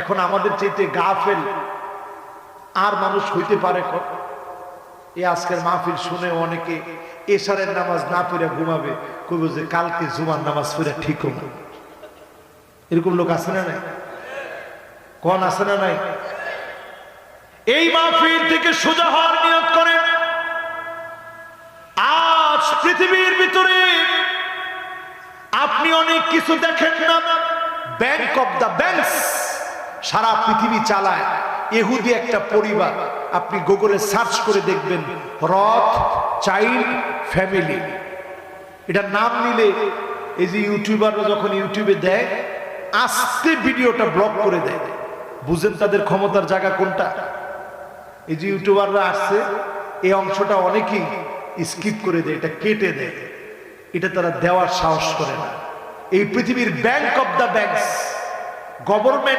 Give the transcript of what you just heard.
এখন আমাদের চাইতে গাফেল আর মানুষ হইতে পারে? এই আজকের মাহফিল শুনে অনেকে এশারের নামাজ না পড়ে ঘুমাবে, কইব যে কালকে জুমার নামাজ পড়ে ঠিক হবে। এরকম লোক আছে না নাই? কোন আছে না নাই? এই মাহফিল থেকে সোজা হওয়ার নিয়ত করেন। আজ পৃথিবীর ভিতরে আপনি অনেক কিছু দেখেন না। ব্যাংক অফ দা ব্যাংকস সারা পৃথিবী চালায় ইহুদি একটা পরিবার। আপনি গুগলে সার্চ করে দেখবেন রথ চাইল্ড ফ্যামিলি, এটার নাম নিলে এই যে ইউটিউবাররা যখন ইউটিউবে দেয় আস্তে ভিডিওটা ব্লক করে দেয়। বুঝেন তাদের ক্ষমতার জায়গা কোনটা? এই যে ইউটিউবাররা আসছে এই অংশটা অনেকেই স্কিপ করে দেয়, এটা কেটে দেয়, এটা তারা দেওয়ার সাহস করে না। এই পৃথিবীর bank of the banks, government